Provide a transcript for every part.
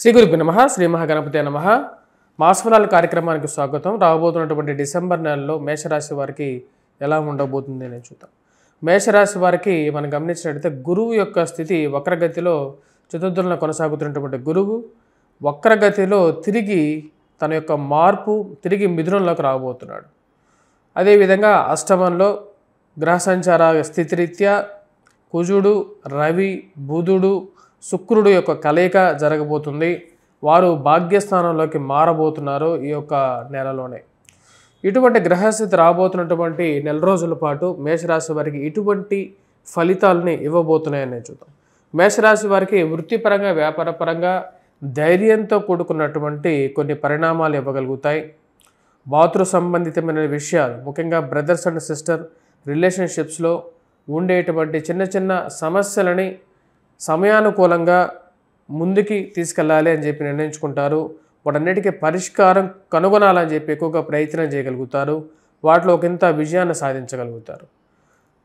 శ్రీ గురుభ్యో నమః శ్రీ మహాగణపతే నమః మాసఫలాల కార్యక్రమానికి స్వాగతం. రాబోతున్నటువంటి డిసెంబర్ నెలలో మేషరాశి వారికి ఎలా ఉండబోతుంది అని చూద్దాం. మేషరాశి వారికి మనం గమనించినట్లయితే గురువు యొక్క స్థితి వక్రగతిలో చతుర్థులను కొనసాగుతున్నటువంటి గురువు వక్రగతిలో తిరిగి తన యొక్క మార్పు తిరిగి మిథునంలోకి రాబోతున్నాడు. అదేవిధంగా అష్టమంలో గ్రహ సంచార స్థితిరీత్యా కుజుడు, రవి, బుధుడు, శుక్రుడు యొక్క కలయిక జరగబోతుంది. వారు భాగ్యస్థానంలోకి మారబోతున్నారు ఈ యొక్క నెలలోనే. ఇటువంటి గ్రహస్థితి రాబోతున్నటువంటి నెల రోజుల పాటు మేషరాశి వారికి ఇటువంటి ఫలితాలని ఇవ్వబోతున్నాయని చూద్దాం. మేషరాశి వారికి వృత్తిపరంగా వ్యాపారపరంగా ధైర్యంతో కూడుకున్నటువంటి కొన్ని పరిణామాలు ఇవ్వగలుగుతాయి. మాతృ సంబంధితమైన విషయాలు ముఖ్యంగా బ్రదర్స్ అండ్ సిస్టర్ రిలేషన్షిప్స్లో ఉండేటువంటి చిన్న చిన్న సమస్యలని సమయానుకూలంగా ముందుకి తీసుకెళ్ళాలి అని చెప్పి నిర్ణయించుకుంటారు. వాటన్నిటికీ పరిష్కారం కనుగొనాలని చెప్పి ఎక్కువగా ప్రయత్నం చేయగలుగుతారు. వాటిలో ఒకంత విజయాన్ని సాధించగలుగుతారు.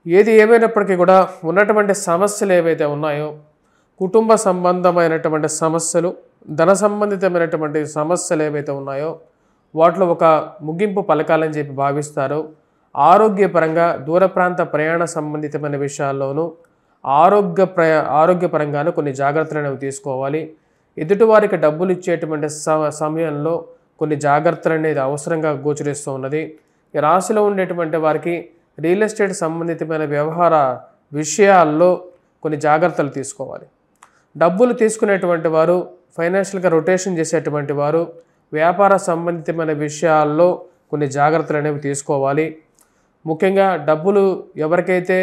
ఏది ఏమైనప్పటికీ కూడా ఉన్నటువంటి సమస్యలు ఏవైతే ఉన్నాయో కుటుంబ సంబంధమైనటువంటి సమస్యలు, ధన సంబంధితమైనటువంటి సమస్యలు ఏవైతే ఉన్నాయో వాటిలో ఒక ముగింపు పలకాలని చెప్పి భావిస్తారు. ఆరోగ్యపరంగా దూర ప్రాంత ప్రయాణ సంబంధితమైన విషయాల్లోనూ ఆరోగ్యపరంగాను కొన్ని జాగ్రత్తలు అనేవి తీసుకోవాలి. ఎదుటివారికి డబ్బులు ఇచ్చేటువంటి సమయంలో కొన్ని జాగ్రత్తలు అనేది అవసరంగా గోచరిస్తూ ఉన్నది. ఈ రాశిలో ఉండేటువంటి వారికి రియల్ ఎస్టేట్ సంబంధితమైన వ్యవహార విషయాల్లో కొన్ని జాగ్రత్తలు తీసుకోవాలి. డబ్బులు తీసుకునేటువంటి వారు, ఫైనాన్షియల్గా రొటేషన్ చేసేటువంటి వారు వ్యాపార సంబంధితమైన విషయాల్లో కొన్ని జాగ్రత్తలు అనేవి తీసుకోవాలి. ముఖ్యంగా డబ్బులు ఎవరికైతే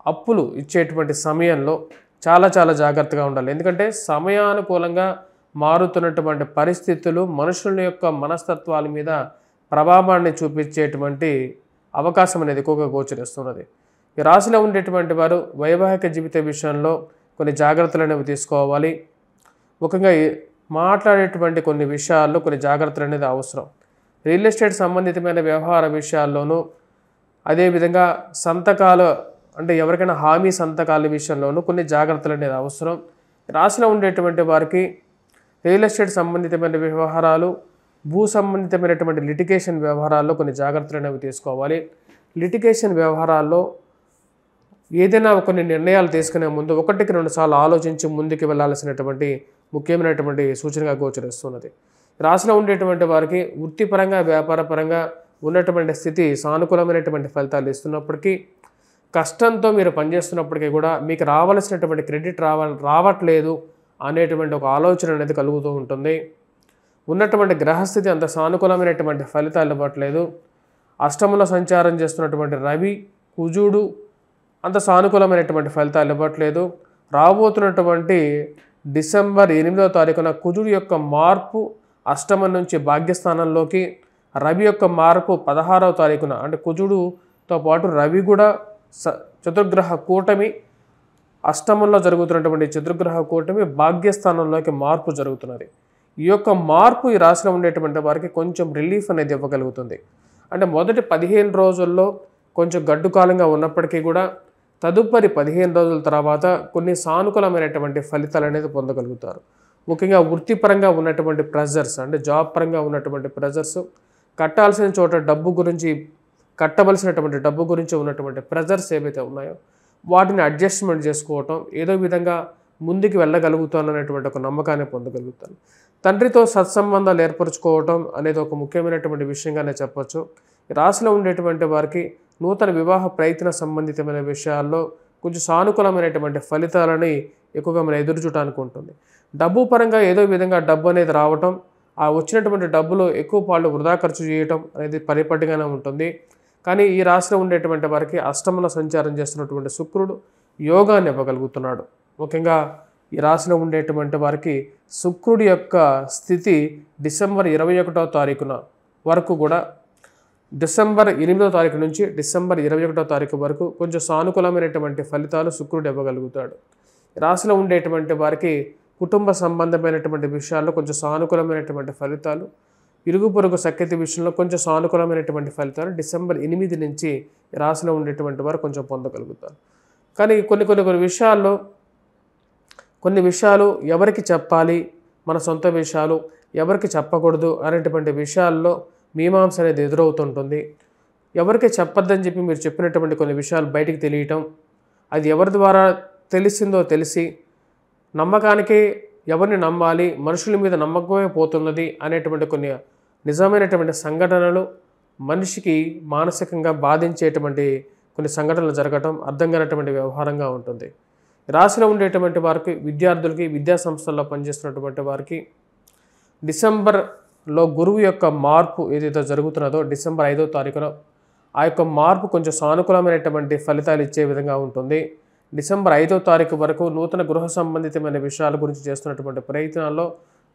అప్పులు ఇచ్చేటువంటి సమయంలో చాలా జాగ్రత్తగా ఉండాలి. ఎందుకంటే సమయానుకూలంగా మారుతున్నటువంటి పరిస్థితులు మనుషుల యొక్క మనస్తత్వాల మీద ప్రభావాన్ని చూపించేటువంటి అవకాశం అనేది ఎక్కువగా గోచరిస్తున్నది. ఈ రాశిలో ఉండేటువంటి వారు వైవాహిక జీవిత విషయంలో కొన్ని జాగ్రత్తలు అనేవి తీసుకోవాలి. ముఖ్యంగా మాట్లాడేటువంటి కొన్ని విషయాల్లో కొన్ని జాగ్రత్తలు అనేది అవసరం. రియల్ ఎస్టేట్ సంబంధితమైన వ్యవహార విషయాల్లోనూ అదేవిధంగా సంతకాలు అంటే ఎవరికైనా హామీ సంతకాల విషయంలోనూ కొన్ని జాగ్రత్తలు అనేది అవసరం. రాశిలో ఉండేటువంటి వారికి రియల్ ఎస్టేట్ సంబంధితమైన వ్యవహారాలు, భూ సంబంధితమైనటువంటి లిటిగేషన్ వ్యవహారాల్లో కొన్ని జాగ్రత్తలు అనేవి తీసుకోవాలి. లిటిగేషన్ వ్యవహారాల్లో ఏదైనా కొన్ని నిర్ణయాలు తీసుకునే ముందు 1-2 సార్లు ఆలోచించి ముందుకు వెళ్లాల్సినటువంటి ముఖ్యమైనటువంటి సూచనగా గోచరిస్తున్నది. రాశిలో ఉండేటువంటి వారికి వృత్తిపరంగా వ్యాపారపరంగా ఉన్నటువంటి స్థితి సానుకూలమైనటువంటి ఫలితాలు ఇస్తున్నప్పటికీ కష్టంతో మీరు పనిచేస్తున్నప్పటికీ కూడా మీకు రావాల్సినటువంటి క్రెడిట్ రావట్లేదు అనేటువంటి ఒక ఆలోచన అనేది కలుగుతూ ఉంటుంది. ఉన్నటువంటి గ్రహస్థితి అంత సానుకూలమైనటువంటి ఫలితాలు ఇవ్వట్లేదు. అష్టమంలో సంచారం చేస్తున్నటువంటి రవి, కుజుడు అంత సానుకూలమైనటువంటి ఫలితాలు ఇవ్వట్లేదు. రాబోతున్నటువంటి డిసెంబర్ 8వ తారీఖున కుజుడు యొక్క మార్పు అష్టమం నుంచి భాగ్యస్థానంలోకి, రవి యొక్క మార్పు 16వ తారీఖున అంటే కుజుడుతో పాటు రవి కూడా చతుర్గ్రహ కూటమి అష్టమంలో జరుగుతున్నటువంటి చతుర్గ్రహ కూటమి భాగ్యస్థానంలోకి మార్పు జరుగుతున్నది. ఈ యొక్క మార్పు ఈ రాశిలో ఉండేటువంటి వారికి కొంచెం రిలీఫ్ అనేది ఇవ్వగలుగుతుంది. అంటే మొదటి 15 రోజుల్లో కొంచెం గడ్డుకాలంగా ఉన్నప్పటికీ కూడా తదుపరి 15 రోజుల తర్వాత కొన్ని సానుకూలమైనటువంటి ఫలితాలు అనేది పొందగలుగుతారు. ముఖ్యంగా వృత్తిపరంగా ఉన్నటువంటి ప్రెజర్స్ అంటే జాబ్ పరంగా ఉన్నటువంటి ప్రెజర్స్, కట్టాల్సిన చోట కట్టవలసినటువంటి డబ్బు గురించి ఉన్నటువంటి ప్రెజర్స్ ఏవైతే ఉన్నాయో వాటిని అడ్జస్ట్మెంట్ చేసుకోవటం, ఏదో విధంగా ముందుకు వెళ్ళగలుగుతాననేటువంటి ఒక నమ్మకాన్ని పొందగలుగుతాను. తండ్రితో సత్సంబంధాలు ఏర్పరచుకోవటం అనేది ఒక ముఖ్యమైనటువంటి విషయంగానే చెప్పొచ్చు. రాశిలో ఉండేటువంటి వారికి నూతన వివాహ ప్రయత్న సంబంధితమైన విషయాల్లో కొంచెం సానుకూలమైనటువంటి ఫలితాలని ఎక్కువగా మనం ఎదురుచూడటానికి ఉంటుంది. డబ్బు పరంగా ఏదో విధంగా డబ్బు అనేది రావటం, ఆ వచ్చినటువంటి డబ్బులో ఎక్కువ పాళ్ళు వృధా ఖర్చు చేయటం అనేది పరిపటిగానే ఉంటుంది. కానీ ఈ రాశిలో ఉండేటువంటి వారికి అష్టమంలో సంచారం చేస్తున్నటువంటి శుక్రుడు యోగాన్ని ఇవ్వగలుగుతున్నాడు. ముఖ్యంగా ఈ రాశిలో ఉండేటువంటి వారికి శుక్రుడి యొక్క స్థితి డిసెంబర్ 21వ తారీఖున వరకు కూడా, డిసెంబర్ 8వ తారీఖు నుంచి డిసెంబర్ 21వ తారీఖు వరకు కొంచెం సానుకూలమైనటువంటి ఫలితాలు శుక్రుడు ఇవ్వగలుగుతాడు. రాశిలో ఉండేటువంటి వారికి కుటుంబ సంబంధమైనటువంటి విషయాల్లో కొంచెం సానుకూలమైనటువంటి ఫలితాలు, ఇరుగు పొరుగు సఖ్యత విషయంలో కొంచెం సానుకూలమైనటువంటి ఫలితాలు డిసెంబర్ 8 నుంచి రాశిలో ఉండేటువంటి వారు కొంచెం పొందగలుగుతారు. కానీ కొన్ని విషయాల్లో కొన్ని విషయాలు ఎవరికి చెప్పాలి, మన సొంత విషయాలు ఎవరికి చెప్పకూడదు అనేటువంటి విషయాల్లో మీమాంస అనేది ఎదురవుతుంటుంది. ఎవరికి చెప్పొద్దని చెప్పి మీరు చెప్పినటువంటి కొన్ని విషయాలు బయటికి తెలియటం, అది ఎవరి ద్వారా తెలిసిందో తెలిసి నమ్మకానికి ఎవరిని నమ్మాలి, మనుషుల మీద నమ్మకమే పోతున్నది అనేటువంటి కొన్ని నిజమైనటువంటి సంఘటనలు మనిషికి మానసికంగా బాధించేటువంటి కొన్ని సంఘటనలు జరగటం అర్థం కానటువంటి వ్యవహారంగా ఉంటుంది. రాశిలో ఉండేటువంటి వారికి, విద్యార్థులకి, విద్యా సంస్థల్లో పనిచేస్తున్నటువంటి వారికి డిసెంబర్లో గురువు యొక్క మార్పు ఏదైతే జరుగుతున్నదో డిసెంబర్ 5వ తారీఖున ఆ యొక్క మార్పు కొంచెం సానుకూలమైనటువంటి ఫలితాలు ఇచ్చే విధంగా ఉంటుంది. డిసెంబర్ 5వ తారీఖు వరకు నూతన గృహ సంబంధితమైన విషయాల గురించి చేస్తున్నటువంటి ప్రయత్నాల్లో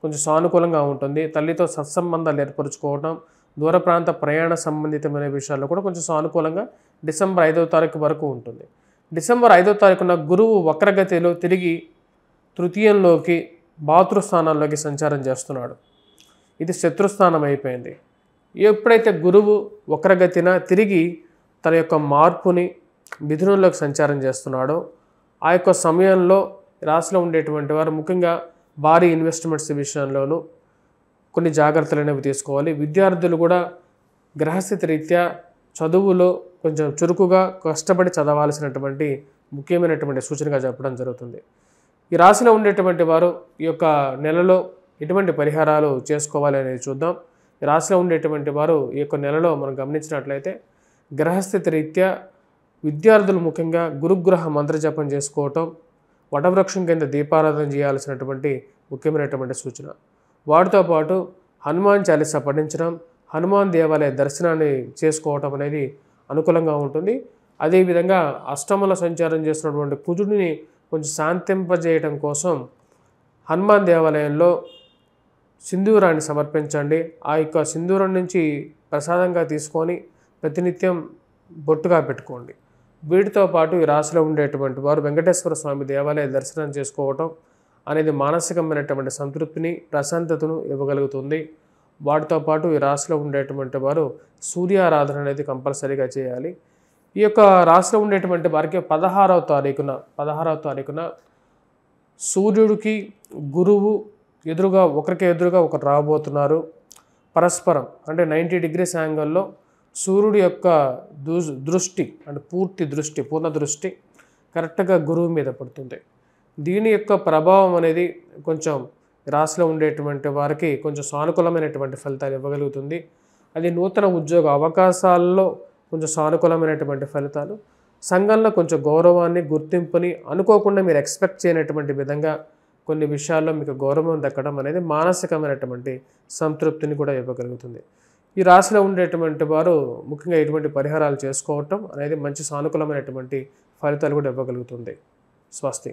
కొంచెం సానుకూలంగా ఉంటుంది. తల్లితో సత్సంబంధాలు ఏర్పరచుకోవడం, దూర ప్రాంత ప్రయాణ సంబంధితమైన విషయాల్లో కూడా కొంచెం సానుకూలంగా డిసెంబర్ 5వ తారీఖు వరకు ఉంటుంది. డిసెంబర్ 5వ తారీఖున గురువు వక్రగతిలో తిరిగి తృతీయంలోకి, భాతృస్థానాల్లోకి సంచారం చేస్తున్నాడు. ఇది శత్రుస్థానం అయిపోయింది. ఎప్పుడైతే గురువు వక్రగతిన తిరిగి తన యొక్క మార్పుని మిథునంలోకి సంచారం చేస్తున్నాడో ఆ యొక్క సమయంలో రాశిలో ఉండేటువంటి వారు ముఖ్యంగా భారీ ఇన్వెస్ట్మెంట్స్ విషయంలోనూ కొన్ని జాగ్రత్తలు అనేవి తీసుకోవాలి. విద్యార్థులు కూడా గ్రహస్థితి రీత్యా చదువులో కొంచెం చురుకుగా కష్టపడి చదవాల్సినటువంటి ముఖ్యమైనటువంటి సూచనగా చెప్పడం జరుగుతుంది. ఈ రాశిలో ఉండేటువంటి వారు ఈ యొక్క నెలలో ఎటువంటి పరిహారాలు చేసుకోవాలి అనేది చూద్దాం. ఈ రాశిలో ఉండేటువంటి వారు ఈ యొక్క నెలలో మనం గమనించినట్లయితే గ్రహస్థితి రీత్యా విద్యార్థులు ముఖ్యంగా గురుగ్రహ మంత్రజపం చేసుకోవటం, వటవృక్షం కింద దీపారాధన చేయాల్సినటువంటి ముఖ్యమైనటువంటి సూచన. వాటితో పాటు హనుమాన్ చాలీసా పఠించడం, హనుమాన్ దేవాలయ దర్శనాన్ని చేసుకోవటం అనేది అనుకూలంగా ఉంటుంది. అదేవిధంగా అష్టమంలో సంచారం చేస్తున్నటువంటి కుజుడిని కొంచెం శాంతింపజేయడం కోసం హనుమాన్ దేవాలయంలో సింధూరాన్ని సమర్పించండి. ఆ యొక్క సింధూరం నుంచి ప్రసాదంగా తీసుకొని ప్రతినిత్యం బొట్టుగా పెట్టుకోండి. వీటితో పాటు ఈ రాశిలో ఉండేటువంటి వారు వెంకటేశ్వర స్వామి దేవాలయ దర్శనం చేసుకోవటం అనేది మానసికమైనటువంటి సంతృప్తిని, ప్రశాంతతను ఇవ్వగలుగుతుంది. వాటితో పాటు ఈ రాశిలో ఉండేటువంటి వారు సూర్యారాధన అనేది కంపల్సరీగా చేయాలి. ఈ యొక్క రాశిలో ఉండేటువంటి వారికి 16వ తారీఖున సూర్యుడికి గురువు ఒకరికి ఎదురుగా ఒకరు రాబోతున్నారు. పరస్పరం అంటే 90 degrees యాంగిల్లో సూర్యుడి యొక్క దృష్టి అంటే పూర్ణ దృష్టి కరెక్ట్గా గురువు మీద పడుతుంది. దీని యొక్క ప్రభావం అనేది కొంచెం రాశిలో ఉండేటువంటి వారికి కొంచెం సానుకూలమైనటువంటి ఫలితాలు ఇవ్వగలుగుతుంది. అది నూతన ఉద్యోగ అవకాశాల్లో కొంచెం సానుకూలమైనటువంటి ఫలితాలు, సంఘంలో కొంచెం గౌరవాన్ని, గుర్తింపుని అనుకోకుండా మీరు ఎక్స్పెక్ట్ చేయనటువంటి విధంగా కొన్ని విషయాల్లో మీకు గౌరవం దక్కడం అనేది మానసికమైనటువంటి సంతృప్తిని కూడా ఇవ్వగలుగుతుంది. ఈ రాశిలో ఉండేటువంటి వారు ముఖ్యంగా ఎటువంటి పరిహారాలు చేసుకోవటం అనేది మంచి సానుకూలమైనటువంటి ఫలితాలు కూడా ఇవ్వగలుగుతుంది. స్వస్తి.